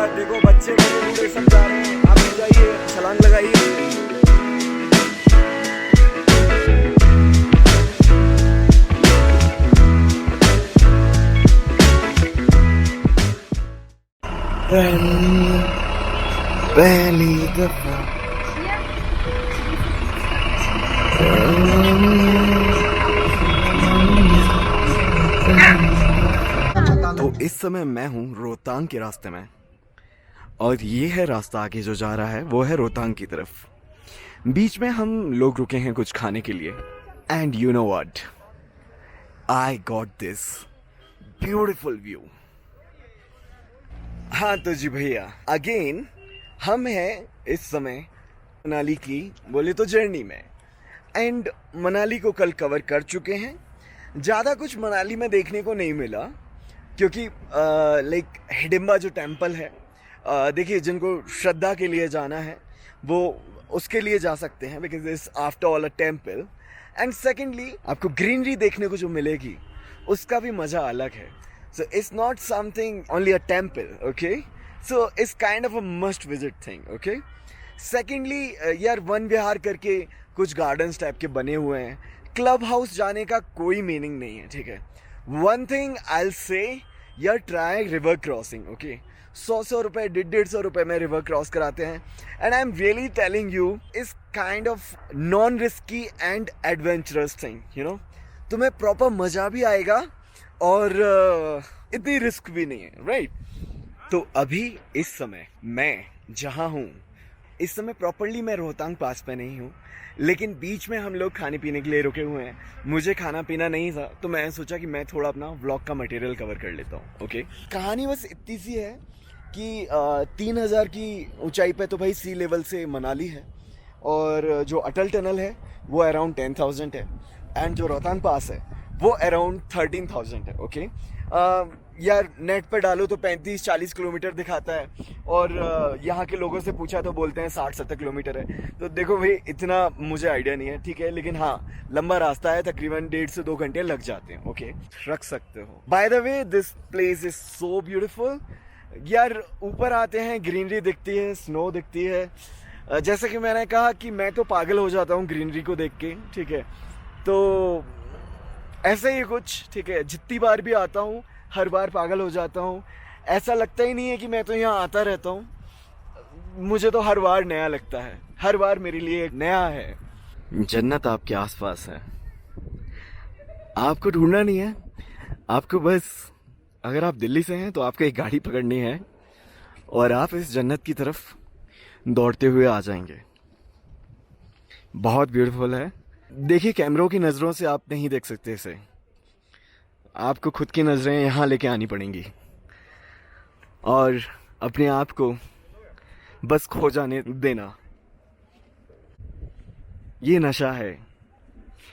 भैया देखो बच्चे बड़े बूढ़े सब जा रहे हैं, आप भी जाइए, छलांग लगाइए। पहली दफा तो इस समय मैं हूँ रोहतांग के रास्ते में, और ये है रास्ता आगे जो जा रहा है वो है रोहतांग की तरफ। बीच में हम लोग रुके हैं कुछ खाने के लिए, and you know what, I got this beautiful view. हाँ तो जी भैया, अगेन हम हैं इस समय मनाली की बोले तो जर्नी में, एंड मनाली को कल कवर कर चुके हैं। ज़्यादा कुछ मनाली में देखने को नहीं मिला, क्योंकि लाइक हिडिंबा जो टेम्पल है, देखिए जिनको श्रद्धा के लिए जाना है वो उसके लिए जा सकते हैं, because it's after all a temple. And secondly आपको ग्रीनरी देखने को जो मिलेगी उसका भी मज़ा अलग है। So it's not something only a temple, okay? So it's kind of a must visit thing, okay? Secondly, यार वन विहार करके कुछ गार्डन्स टाइप के बने हुए हैं, क्लब हाउस जाने का कोई मीनिंग नहीं है, ठीक है। One thing I will say, यार ट्राई रिवर क्रॉसिंग, ओके। 100 रुपये 150 रुपये में रिवर क्रॉस कराते हैं, and I am really telling you is kind of non risky and adventurous thing, you know. तुम्हें प्रॉपर मज़ा भी आएगा और इतनी रिस्क भी नहीं है, राइट। तो अभी इस समय मैं जहाँ हूँ, इस समय प्रॉपरली मैं रोहतांग पास पे नहीं हूँ, लेकिन बीच में हम लोग खाने पीने के लिए रुके हुए हैं। मुझे खाना पीना नहीं था, तो मैं सोचा कि मैं थोड़ा अपना व्लॉग का मटेरियल कवर कर लेता हूँ, ओके। कहानी बस इतनी सी है कि 3000 की ऊंचाई पे तो भाई सी लेवल से मनाली है, और जो अटल टनल है वो अराउंड 10,000 है, एंड जो रोहतांग पास है वो अराउंड 13,000 है, ओके। यार नेट पर डालो तो 35-40 किलोमीटर दिखाता है, और यहाँ के लोगों से पूछा तो बोलते हैं 60-70 किलोमीटर है। तो देखो भाई इतना मुझे आइडिया नहीं है, ठीक है, लेकिन हाँ लंबा रास्ता है, तकरीबन 1.5 से 2 घंटे लग जाते हैं, ओके, रख सकते हो। By the way this place is so beautiful. यार ऊपर आते हैं ग्रीनरी दिखती है, स्नो दिखती है। जैसे कि मैंने कहा कि मैं तो पागल हो जाता हूँ ग्रीनरी को देख के, ठीक है। तो ऐसे ही कुछ, ठीक है, जितनी बार भी आता हूँ हर बार पागल हो जाता हूँ। ऐसा लगता ही नहीं है कि मैं तो यहाँ आता रहता हूँ, मुझे तो हर बार नया लगता है, हर बार मेरे लिए नया है। जन्नत आपके आसपास है, आपको ढूंढना नहीं है, आपको बस, अगर आप दिल्ली से हैं तो आपको एक गाड़ी पकड़नी है और आप इस जन्नत की तरफ दौड़ते हुए आ जाएंगे। बहुत ब्यूटीफुल है। देखिए कैमरों की नज़रों से आप नहीं देख सकते इसे, आपको खुद की नज़रें यहाँ लेके आनी पड़ेंगी और अपने आप को बस खो जाने देना। ये नशा है,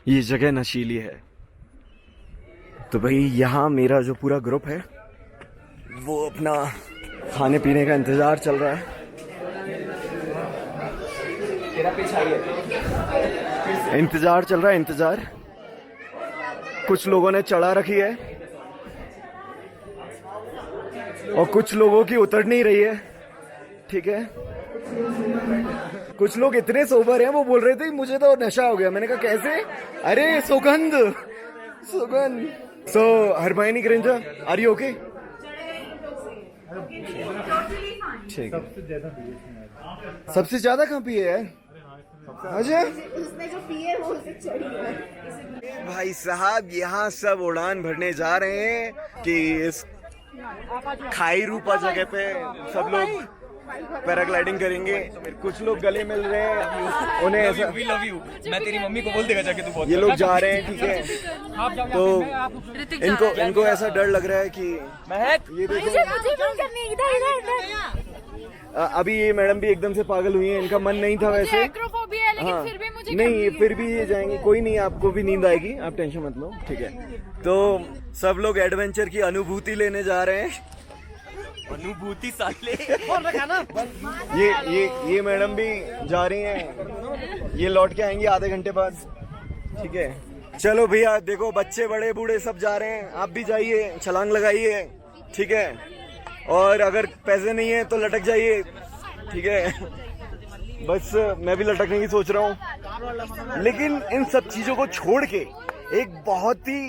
ये जगह नशीली है। तो भाई यहाँ मेरा जो पूरा ग्रुप है वो अपना खाने पीने का इंतज़ार चल रहा है। इंतजार चल रहा है, इंतजार। कुछ लोगों ने चढ़ा रखी है और कुछ लोगों की उतर नहीं रही है, ठीक है। कुछ लोग इतने सोबर हैं, वो बोल रहे थे मुझे तो नशा हो गया। मैंने कहा कैसे? अरे सुगंध, सुगंध। सो Hermione Granger, are you okay? ठीक है। सबसे ज्यादा कहाँ पिए है? अच्छा, उसने जो पिए वो उसे चढ़ी है। भाई साहब यहाँ सब उड़ान भरने जा रहे हैं कि इस खाई रूपा जगह पे सब लोग पैराग्लाइडिंग करेंगे। कुछ लोग गले मिल रहे हैं, उन्हें ऐसा लव यू मैं तेरी मम्मी को बोल देगा जाके, तू बहुत। ये लोग जा रहे हैं, ठीक है। तो इनको ऐसा डर लग रहा है कि ये देखो, अभी ये मैडम भी एकदम से पागल हुई है, इनका मन नहीं था वैसे। लेकिन फिर भी मुझे नहीं, फिर भी ये जाएंगे, कोई नहीं, आपको भी नींद आएगी, आप टेंशन मत लो, ठीक है। तो सब लोग एडवेंचर की अनुभूति लेने जा रहे हैं। अनुभूति साले ये मैडम भी जा रही हैं, ये लौट के आएंगी आधे घंटे बाद, ठीक है। चलो भैया देखो बच्चे बड़े बूढ़े सब जा रहे हैं, आप भी जाइए, छलांग लगाइए, ठीक है। और अगर पैसे नहीं है तो लटक जाइए, ठीक है। बस मैं भी लटकने की सोच रहा हूँ। लेकिन इन सब चीजों को छोड़ के एक बहुत ही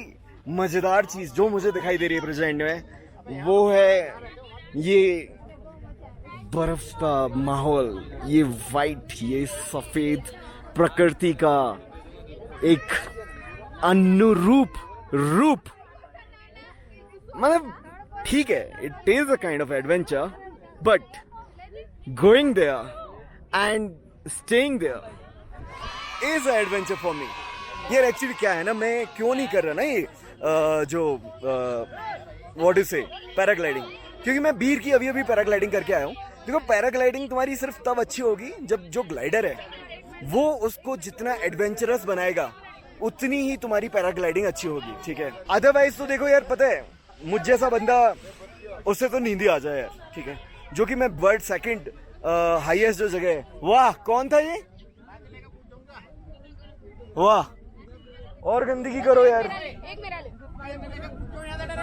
मजेदार चीज जो मुझे दिखाई दे रही है प्रेजेंट में, वो है ये बर्फ का माहौल, ये वाइट, ये सफेद प्रकृति का एक अनुरूप रूप। मतलब ठीक है, it is a kind of adventure, but going there and staying there is a adventure for me. यार एक्चुअली क्या है ना, मैं क्यों नहीं कर रहा ना ये जो व्हाट इज से पैराग्लाइडिंग, क्योंकि मैं बीर की अभी पैराग्लाइडिंग करके आया हूँ। देखो पैराग्लाइडिंग तुम्हारी सिर्फ तब अच्छी होगी जब जो ग्लाइडर है वो उसको जितना एडवेंचरस बनाएगा उतनी ही तुम्हारी पैराग्लाइडिंग अच्छी होगी, ठीक है। अदरवाइज तो देखो यार, पता है मुझ जैसा बंदा, उससे तो नींद ही आ जाए यार, ठीक है। जो कि मैं वर्ल्ड सेकंड हाईएस्ट जो जगह है, वाह कौन था ये, वाह। और गंदगी करो यार,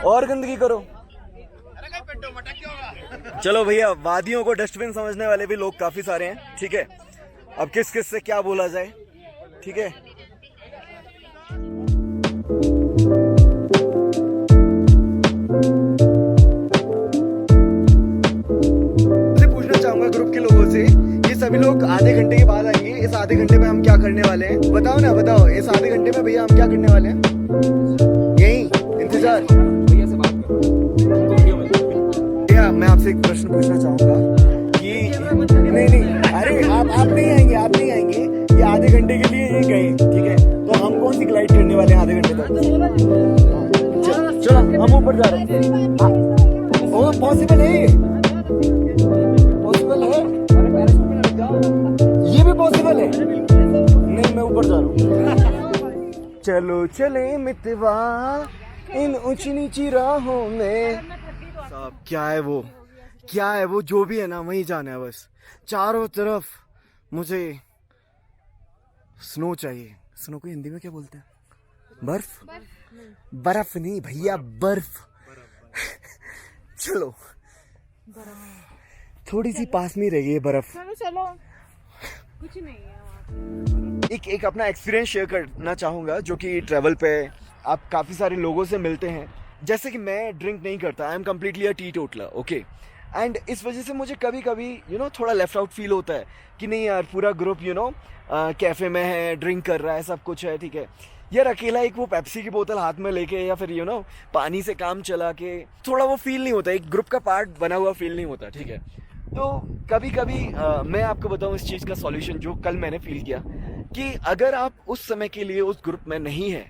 और गंदगी करो। चलो भैया, वादियों को डस्टबिन समझने वाले भी लोग काफी सारे हैं, ठीक है। अब किस किस से क्या बोला जाए, ठीक है। पूछना चाहूंगा ग्रुप के लोगों से, ये सभी लोग आधे घंटे के बाद आएंगे, इस आधे घंटे में हम क्या करने वाले हैं, बताओ ना, बताओ। इस आधे घंटे में भैया हम क्या करने वाले हैं, यही इंतजार। भैया से बात करो। भैया मैं आपसे एक प्रश्न पूछना चाहूंगा कि नहीं, अरे आप नहीं आएंगे, आप नहीं आएंगे, ये आधे घंटे के लिए ये गए, ठीक है। तो हम कौन सी ग्लाइड करने वाले हैं आधे घंटे तक? चलो हम ऊपर जा रहे हैं। ओ पॉसिबल है, पॉसिबल है, ये भी पॉसिबल है। नहीं मैं ऊपर जा रहा हूँ। चलो चले मितवा इन ऊंची नीची राहों में। साहब क्या है वो, क्या है वो, जो भी है ना वहीं जाना है बस। चारों तरफ मुझे स्नो चाहिए। स्नो को हिंदी में क्या बोलते हैं? बर्फ? बर्फ नहीं भैया, बर्फ। चलो थोड़ी सी पास में रह गई है बर्फ। चलो कुछ नहीं है। एक अपना एक्सपीरियंस शेयर करना चाहूंगा, जो कि ट्रैवल पे आप काफी सारे लोगों से मिलते हैं। जैसे कि मैं ड्रिंक नहीं करता, I am completely a teetotaler, okay. And इस वजह से मुझे कभी कभी थोड़ा लेफ्ट आउट फील होता है कि नहीं यार, पूरा ग्रुप कैफे में है, ड्रिंक कर रहा है, सब कुछ है, ठीक है। यार अकेला एक वो पेप्सी की बोतल हाथ में लेके या फिर पानी से काम चला के थोड़ा वो फील नहीं होता, एक ग्रुप का पार्ट बना हुआ फील नहीं होता, ठीक है। तो कभी कभी मैं आपको बताऊं इस चीज़ का सॉल्यूशन जो कल मैंने फील किया, कि अगर आप उस समय के लिए उस ग्रुप में नहीं है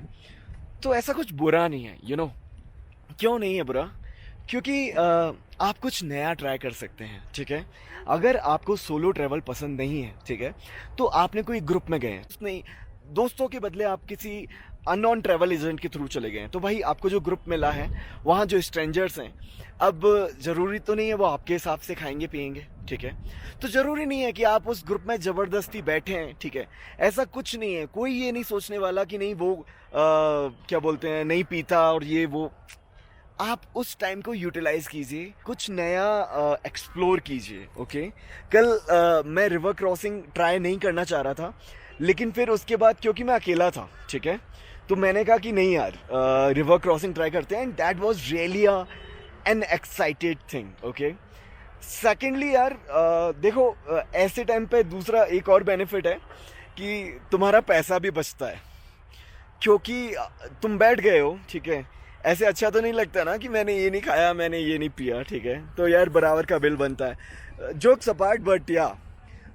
तो ऐसा कुछ बुरा नहीं है, क्यों नहीं है बुरा? क्योंकि आप कुछ नया ट्राई कर सकते हैं, ठीक है। अगर आपको सोलो ट्रैवल पसंद नहीं है, ठीक है, तो आपने कोई ग्रुप में गए हैं, नहीं दोस्तों के बदले आप किसी अननोन ट्रैवल एजेंट के थ्रू चले गए हैं, तो भाई आपको जो ग्रुप मिला है वहाँ जो स्ट्रेंजर्स हैं, अब ज़रूरी तो नहीं है वो आपके हिसाब से खाएंगे पिएंगे, ठीक है। तो ज़रूरी नहीं है कि आप उस ग्रुप में ज़बरदस्ती बैठे हैं, ठीक है। ऐसा कुछ नहीं है, कोई ये नहीं सोचने वाला कि नहीं वो क्या बोलते हैं, नहीं पीता और ये वो। आप उस टाइम को यूटिलाइज कीजिए, कुछ नया एक्सप्लोर कीजिए, ओके। कल मैं रिवर क्रॉसिंग ट्राई नहीं करना चाह रहा था, लेकिन फिर उसके बाद क्योंकि मैं अकेला था, ठीक है, तो मैंने कहा कि नहीं यार रिवर क्रॉसिंग ट्राई करते हैं, and that was really an excited thing, okay. Secondly यार देखो ऐसे टाइम पे दूसरा एक और बेनिफिट है कि तुम्हारा पैसा भी बचता है, क्योंकि तुम बैठ गए हो, ठीक है। ऐसे अच्छा तो नहीं लगता ना कि मैंने ये नहीं खाया, मैंने ये नहीं पिया, ठीक है, तो यार बराबर का बिल बनता है। जोक्स अपार्ट, बट या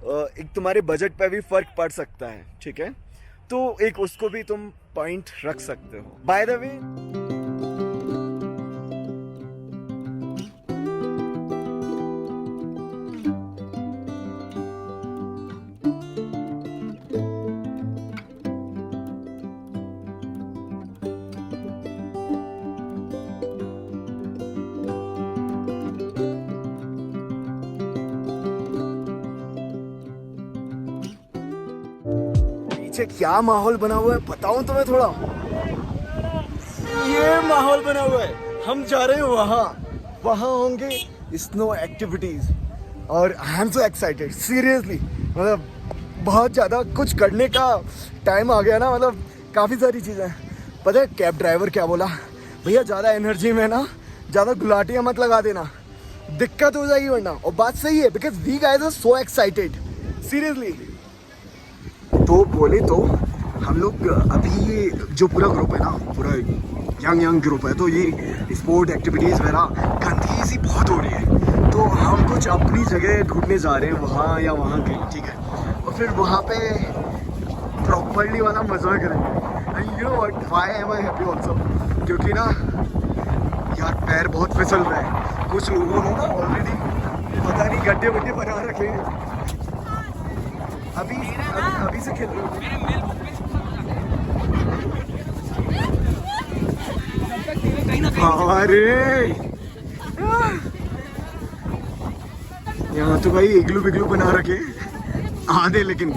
एक तुम्हारे बजट पे भी फर्क पड़ सकता है, ठीक है, तो एक उसको भी तुम पॉइंट रख सकते हो। बाय द वे पीछे क्या माहौल बना हुआ है बताऊं तुम्हें थोड़ा? ये माहौल बना हुआ है, हम जा रहे हैं वहां होंगे स्नो एक्टिविटीज, और I am so excited seriously. मतलब बहुत ज़्यादा कुछ करने का टाइम आ गया ना, मतलब काफ़ी सारी चीज़ें। पता है कैब ड्राइवर क्या बोला, भैया ज़्यादा एनर्जी में ना ज़्यादा गुलाटियाँ मत लगा देना, दिक्कत हो जाएगी वरना। और बात सही है, because we guys are so excited seriously. तो बोले तो हम लोग अभी ये जो पूरा ग्रुप है ना, पूरा यंग ग्रुप है, तो ये स्पोर्ट एक्टिविटीज़ वगैरह गंदगी सी बहुत हो रही है, तो हम कुछ अपनी जगह ढूंढने जा रहे हैं वहाँ या वहाँ के, ठीक है। और फिर वहाँ पे प्रॉपर्ली वाला मज़ा करेंगे। And you know what, why am I happy also, क्योंकि ना यार पैर बहुत फिसल रहे हैं। कुछ लोगों ने ना ऑलरेडी पता नहीं गड्ढे वड्ढे बना रखे हैं, अभी से खेल रहे हो। अरे यहाँ तो भाई इग्लू बिग्लू बना रखे आधे, लेकिन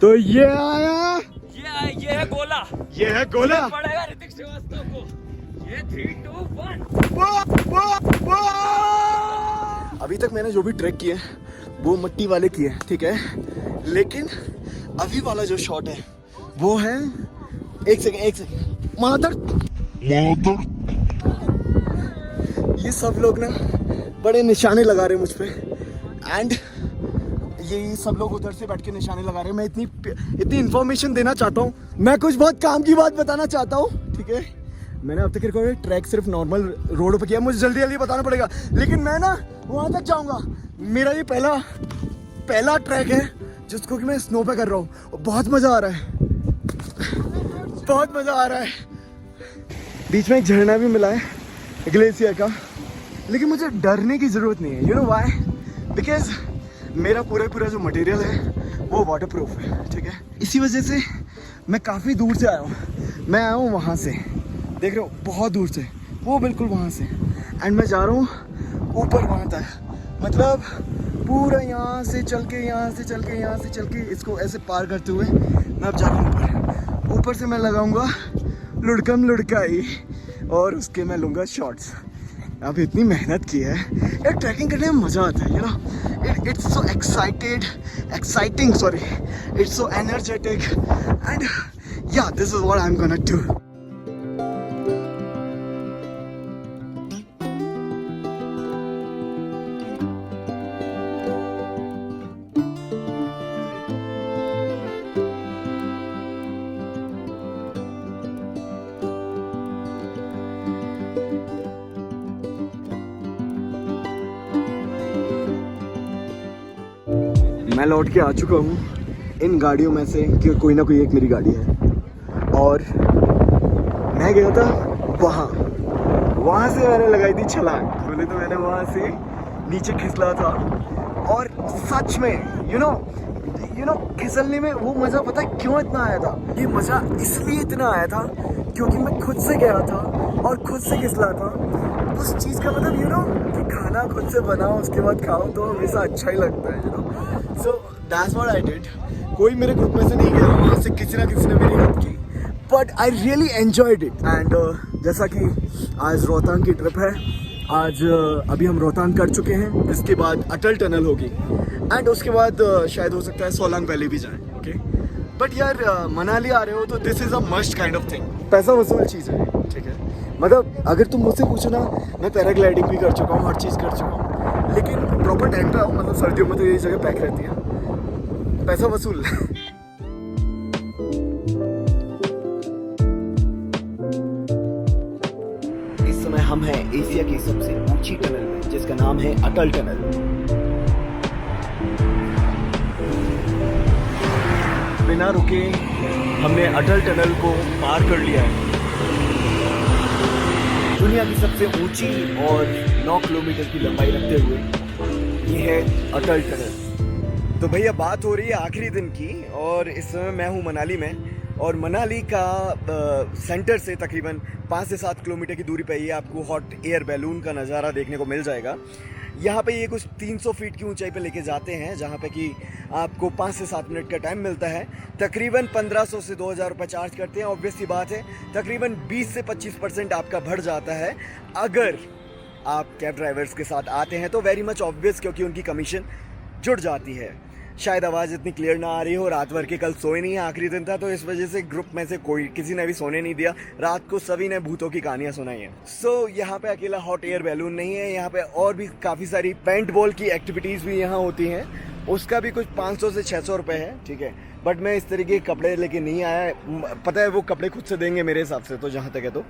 तो ये आया, ये है गोला, ये है गोला। पड़ेगा ऋतिक श्रीवास्तव को। ये 3, 2, 1। अभी तक मैंने जो भी ट्रैक किए वो मिट्टी वाले किए, ठीक है, लेकिन अभी वाला जो शॉट है वो है, एक सेकंड मादर, ये सब लोग ना बड़े निशाने लगा रहे हैं मुझ पे, एंड ये सब लोग उधर से बैठ के निशाने लगा रहे हैं। मैं इतनी इन्फॉर्मेशन देना चाहता हूँ, मैं कुछ बहुत काम की बात बताना चाहता हूँ, ठीक है। मैंने अब तक रिकॉर्ड ट्रैक सिर्फ नॉर्मल रोड पे किया, मुझे जल्दी जल्दी बताना पड़ेगा, लेकिन मैं ना वहाँ तक जाऊँगा। मेरा ये पहला ट्रैक है जिसको कि मैं स्नो पे कर रहा हूँ, और बहुत मज़ा आ रहा है, बहुत मज़ा आ रहा है। बीच में एक झरना भी मिला है ग्लेशियर का, लेकिन मुझे डरने की ज़रूरत नहीं है। You know why? बिकॉज मेरा पूरा जो मटेरियल है वो वाटर प्रूफ है, ठीक है। इसी वजह से मैं काफ़ी दूर से आया हूँ। मैं आया हूँ वहाँ से, देख रहे हो, बहुत दूर से, वो बिल्कुल वहाँ से, एंड मैं जा रहा हूँ ऊपर वहाँ तक। मतलब पूरा यहाँ से चल के इसको ऐसे पार करते हुए मैं अब जा रहा हूँ ऊपर से मैं लगाऊंगा लुढ़कम लुढ़काई, और उसके मैं लूँगा शॉट्स। अब इतनी मेहनत की है यार, ट्रैकिंग करने में मज़ा आता है, you know, it's so exciting, it's so energetic, and yeah this is what I am gonna do. मैं लौट के आ चुका हूँ इन गाड़ियों में से, कि कोई ना कोई एक मेरी गाड़ी है, और मैं गया था वहाँ से मैंने लगाई थी छलांग। बोले तो मैंने वहाँ से नीचे खिसला था, और सच में यू नो खिसलने में वो मज़ा पता है क्यों इतना आया था? ये मज़ा इसलिए इतना आया था क्योंकि मैं खुद से गया था और खुद से खिसला था। उस चीज़ का मतलब यू नो कि खाना खुद से बनाओ उसके बाद खाओ तो हमेशा अच्छा ही लगता है, you no. So that's what I did. कोई मेरे ग्रुप में से नहीं गया, वहाँ से किसी ना किसी ने मेरी हेल्प की, but I really enjoyed it. And जैसा कि आज रोहतांग की ट्रिप है, आज अभी हम रोहतांग कर चुके हैं, इसके बाद अटल टनल होगी, एंड उसके बाद शायद हो सकता है सोलांग वैली भी जाएं, ओके। बट यार मनाली आ रहे हो तो this is a must kind of thing, पैसा वसूल चीज़ है, ठीक है। मतलब अगर तुम मुझसे पूछो ना, मैं पैराग्लाइडिंग भी कर चुका हूँ, हर चीज़ कर चुका हूँ, लेकिन प्रॉपर टाइम पे आओ, मतलब सर्दियों में तो यही जगह पैक रहती है, पैसा वसूल। इस समय हम हैं एशिया की सबसे ऊंची टनल में, जिसका नाम है अटल टनल। बिना रुके हमने अटल टनल को पार कर लिया है। दुनिया की सबसे ऊंची और 9 किलोमीटर की लंबाई रखते हुए ये है अटल टनल। तो भैया बात हो रही है आखिरी दिन की, और इस समय मैं हूँ मनाली में, और मनाली का सेंटर से तकरीबन 5 से 7 किलोमीटर की दूरी पर ही आपको हॉट एयर बैलून का नज़ारा देखने को मिल जाएगा। यहाँ पे ये कुछ 300 फीट की ऊंचाई पे लेके जाते हैं, जहाँ पे कि आपको 5 से 7 मिनट का टाइम मिलता है। तकरीबन 1500 से 2000 रुपये चार्ज करते हैं। ऑब्वियस सी बात है, तकरीबन 20 से 25% आपका बढ़ जाता है अगर आप कैब ड्राइवर्स के साथ आते हैं, तो वेरी मच ऑब्वियस, क्योंकि उनकी कमीशन जुड़ जाती है। शायद आवाज़ इतनी क्लियर ना आ रही हो, रात भर के कल सोए नहीं है, आखिरी दिन था, तो इस वजह से ग्रुप में से किसी ने भी सोने नहीं दिया। रात को सभी ने भूतों की कहानियाँ सुनाई हैं। सो यहाँ पे अकेला हॉट एयर बैलून नहीं है, यहाँ पे और भी काफ़ी सारी पेंट बॉल की एक्टिविटीज़ भी यहाँ होती हैं। उसका भी कुछ 500 से 600 रुपये है, ठीक है। बट मैं इस तरीके के कपड़े लेके नहीं आया, पता है वो कपड़े खुद से देंगे मेरे हिसाब से, तो जहाँ तक है तो।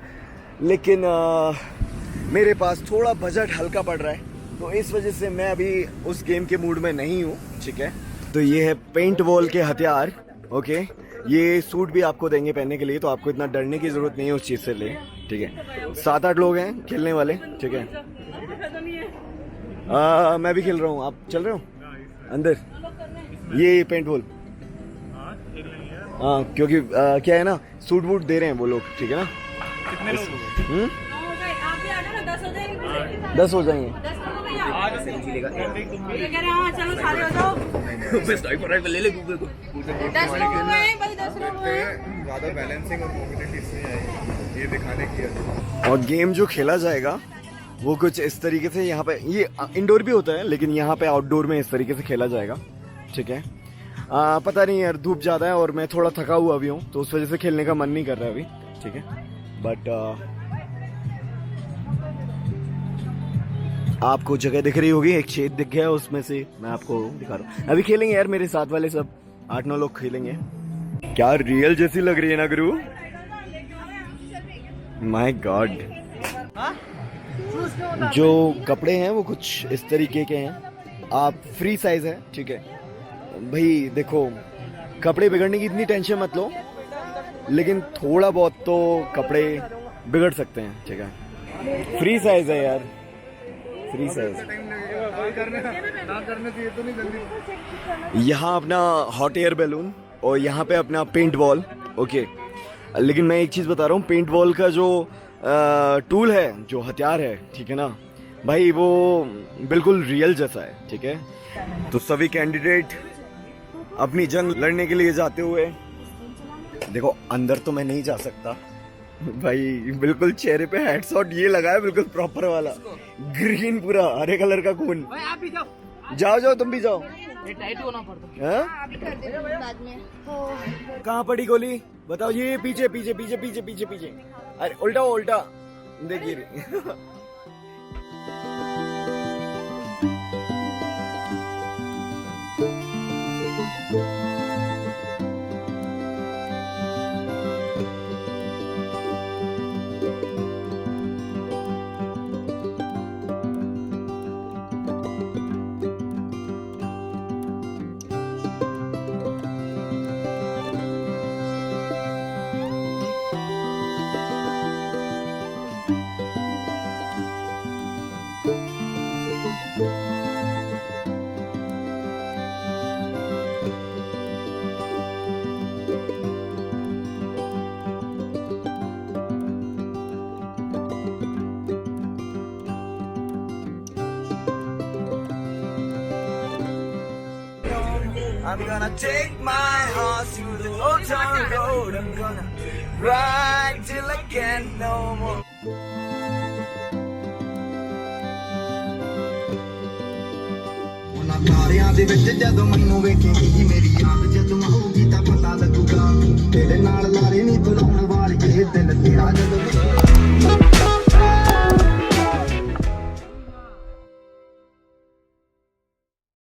लेकिन मेरे पास थोड़ा बजट हल्का पड़ रहा है, तो इस वजह से मैं अभी उस गेम के मूड में नहीं हूँ, ठीक है। तो ये है पेंट बॉल के हथियार, ओके। ये सूट भी आपको देंगे पहनने के लिए, तो आपको इतना डरने की ज़रूरत नहीं है उस चीज़ से ले, ठीक है। 7-8 लोग हैं खेलने वाले, ठीक है। मैं भी खेल रहा हूँ, आप चल रहे हो अंदर? ये पेंट बॉल, हाँ, क्योंकि क्या है ना, सूट वूट दे रहे हैं वो लोग, ठीक है ना। कितने लोग? 10 हो जाएंगे। चलो सारे हो जाओ। ले ले गूगल को। 10 लोग हो गए, बस 10 लोग हुए। ज्यादा बैलेंसिंग और मोबिलिटी इसमें आई, ये दिखाने की है। और गेम जो खेला जाएगा वो कुछ इस तरीके से, यहाँ पे ये इंडोर भी होता है, लेकिन यहाँ पे आउटडोर में इस तरीके से खेला जाएगा, ठीक है। पता नहीं यार, धूप ज़्यादा है और मैं थोड़ा थका हुआ भी हूँ, तो उस वजह से खेलने का मन नहीं कर रहा अभी, ठीक है। बट आपको जगह दिख रही होगी, एक छेद दिख गया, उसमें से मैं आपको दिखा रहा हूँ। अभी खेलेंगे यार, मेरे साथ वाले सब 8-9 लोग खेलेंगे। क्या रियल जैसी लग रही है ना गुरु, माय गॉड। जो कपड़े हैं वो कुछ इस तरीके के हैं, आप फ्री साइज है, ठीक है भाई। देखो, कपड़े बिगड़ने की इतनी टेंशन मत लो, लेकिन थोड़ा बहुत तो कपड़े बिगड़ सकते हैं, ठीक है। फ्री साइज है यार, फ्री साइज। यहाँ अपना हॉट एयर बैलून और यहाँ पे अपना पेंट बॉल, ओके। लेकिन मैं एक चीज़ बता रहा हूँ, पेंट बॉल का जो टूल है, जो हथियार है, ठीक है ना भाई, वो बिल्कुल रियल जैसा है, ठीक है। तो सभी कैंडिडेट अपनी जंग लड़ने के लिए जाते हुए, देखो अंदर तो मैं नहीं जा सकता भाई, बिल्कुल चेहरे पे हेडशॉट ये लगा है, बिल्कुल प्रॉपर वाला, ग्रीन पूरा हरे कलर का खून। आप भी जाओ। जाओ तुम भी जाओ। ये टाइट होना पड़ता। हाँ? अभी कर दे बाद में। कहाँ पड़ी गोली बताओ? ये पीछे पीछे पीछे पीछे पीछे पीछे, अरे उल्टा उल्टा, देखिए I'm gonna take my horse to the old town road. I'm gonna ride till I can't no more. ਉਹਨਾਂ ਤਾਰਿਆਂ ਦੇ ਵਿੱਚ ਜਦੋਂ ਮੈਨੂੰ ਵੇਖੇਂਗੀ, ਮੇਰੀ ਯਾਦ ਜਦੋਂ ਆਊਗੀ ਤਾਂ ਪਤਾ ਲੱਗੂਗਾ, ਤੇਰੇ ਨਾਲ ਲਾਰੇ ਨਹੀਂ ਬੁਲਾਉਣ ਵਾਲੇ।